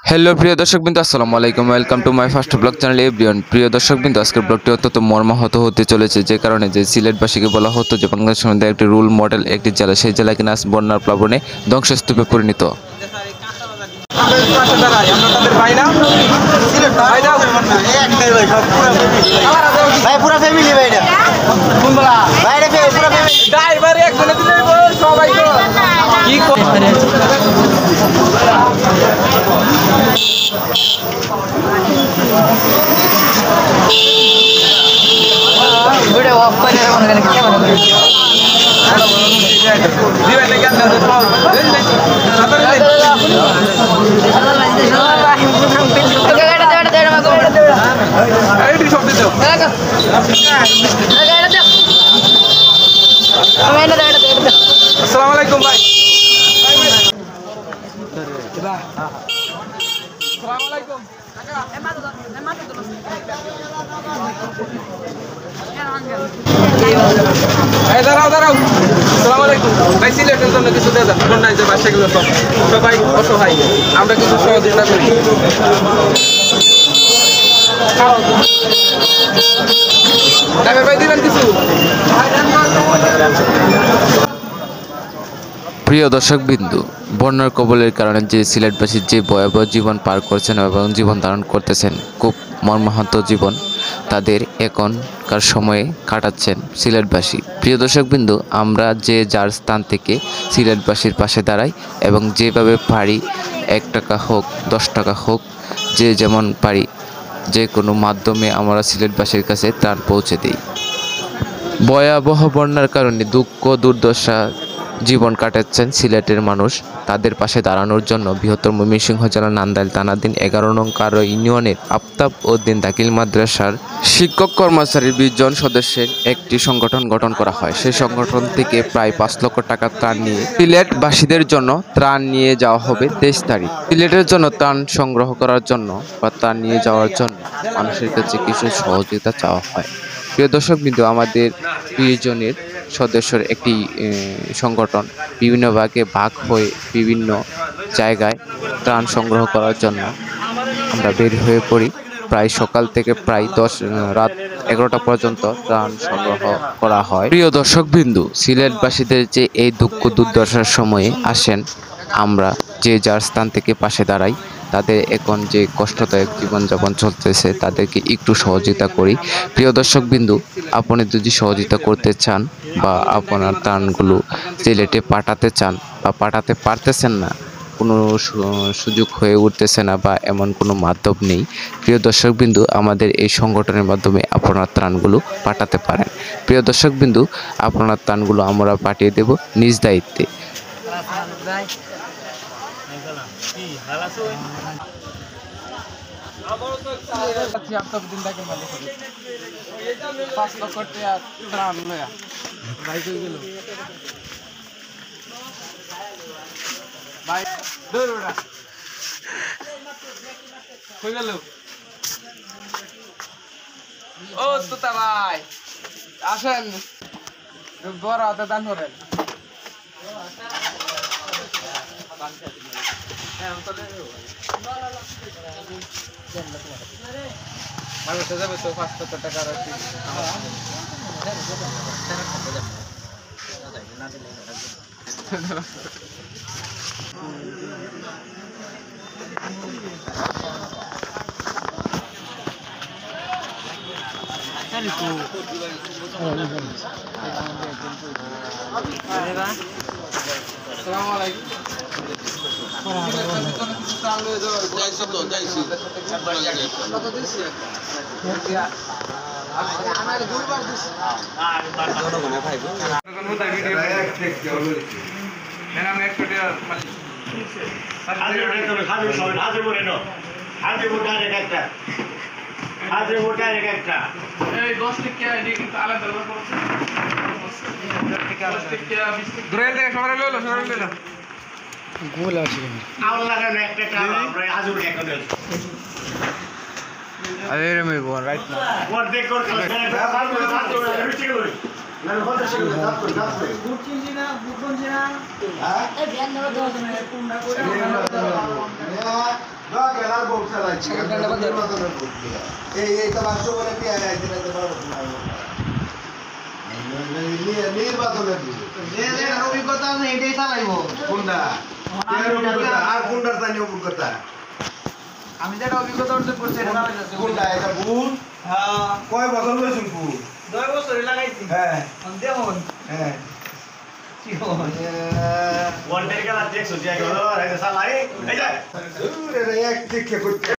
Hello প্রিয় দর্শকবৃন্দ, আসসালামু আলাইকুম। Welcome to my first blog channel everyone. প্রিয় দর্শকবৃন্দ, আজকের ব্লগটি অত্যন্ত মর্মাহত হতে চলেছে, যে কারণে যে সিলেটবাসীকে বলা হতো যে বাংলাদেশের মধ্যে একটি রোল মডেল একটি জেলা, সেই জেলা কিনা আজ বন্যার প্লাবনে ধ্বংসস্তূপে পরিণত। আসসালামু আলাইকুম ভাই। দাঁড়াও দাঁড়াও, আসসালামু আলাইকুম ভাই। সিলেটের জন্য কিছু দেন, বন্যায় যে বাসাগুলো সবাই অসহায়, আমরা কিছু সহযোগিতা করি। ভাই দিবেন কিছু। প্রিয় দর্শকবিন্দু, বন্যার কবলের কারণে যে সিলেটবাসী যে ভয়াবহ জীবন পার করছেন এবং জীবন ধারণ করতেছেন, খুব মর্মাহত জীবন তাদের এখনকার সময়ে কাটাচ্ছেন সিলেটবাসী। প্রিয় দর্শকবিন্দু, আমরা যে যার স্থান থেকে সিলেটবাসীর পাশে দাঁড়াই এবং যেভাবে পারি, 1 টাকা হোক 10 টাকা হোক, যে যেমন পারি যে কোনো মাধ্যমে আমরা সিলেটবাসীর কাছে ত্রাণ পৌঁছে দিই। ভয়াবহ বন্যার কারণে দুঃখ দুর্দশা জীবন কাটাচ্ছেন সিলেটের মানুষ। তাদের পাশে দাঁড়ানোর জন্য বৃহত্তর ময়মনসিংহ জেলার নান্দাইল থানাধীন 11 নং কারো ইউনিয়নের আফতাব উদ্দিন দাখিল মাদ্রাসার শিক্ষক কর্মচারীর 20 জন সদস্যের একটি সংগঠন গঠন করা হয়। সেই সংগঠন থেকে প্রায় 5 লক্ষ টাকা ত্রাণ নিয়ে সিলেটবাসীদের জন্য ত্রাণ নিয়ে যাওয়া হবে 23 তারিখ। সিলেটের জন্য ত্রাণ সংগ্রহ করার জন্য বা ত্রাণ নিয়ে যাওয়ার জন্য মানুষের কাছে কিছু সহযোগিতা চাওয়া হয়। প্রিয় দর্শকবৃন্দ, আমাদের 20 জনের সদস্যের একটি সংগঠন বিভিন্ন ভাগে ভাগ হয়ে বিভিন্ন জায়গায় ত্রাণ সংগ্রহ করার জন্য আমরা বের হয়ে পড়ি। প্রায় সকাল থেকে প্রায় রাত 11টা পর্যন্ত ত্রাণ সংগ্রহ করা হয়। প্রিয় দর্শকবৃন্দ, সিলেটবাসীদের যে এই দুঃখ দুর্দশার সময়ে আসেন, আমরা যে যার স্থান থেকে পাশে দাঁড়াই। তাদের এখন যে কষ্টদায়ক জীবনযাপন চলতেছে, তাদেরকে একটু সহযোগিতা করি। প্রিয় দর্শকবিন্দু, আপনি যদি সহযোগিতা করতে চান বা আপনার ত্রাণগুলো সিলেটে পাঠাতে চান বা পাঠাতে পারতেছেন না, কোনো সুযোগ হয়ে উঠতেছে না বা এমন কোনো মাধ্যম নেই, প্রিয় দর্শকবিন্দু, আমাদের এই সংগঠনের মাধ্যমে আপনার ত্রাণগুলো পাঠাতে পারেন। প্রিয় দর্শকবিন্দু, আপনার ত্রাণগুলো আমরা পাঠিয়ে দেব নিজ দায়িত্বে। ও তোতা ভাই, আসেন, বড় হাতে দান করেন। মানুষ যাবে তো 500 টাকা রাখি। আসসালামু আলাইকুম। গোল আছে আরে রে মেয়ে বোন রাইট না ওর দেখ কর হ্যাঁ খেলার বউ চালাইছি নির্বাচনের ভোট দিয়া। এই তো বাক্স বলে দিয়ে আইছি না তো বড় কথা নির্বাচনের ভোট অভিজ্ঞতা নেই এটাই চালাইবো কোনটা এর অভিজ্ঞতা আর কোনটার জানি অভিজ্ঞতা আমি যেটা অভিজ্ঞতা অর্জন করছি এটা চালাইতেছি কোনটা এটা ভুল হ্যাঁ কয় বছর হয়েছে ভুল 2 বছরে লাগাইছি হ্যাঁ দেখুন হ্যাঁ কি হয় ওয়ান ডে খেলা দেখছো যে গেল এই যে সালাই এই যে এক ঠিক করতে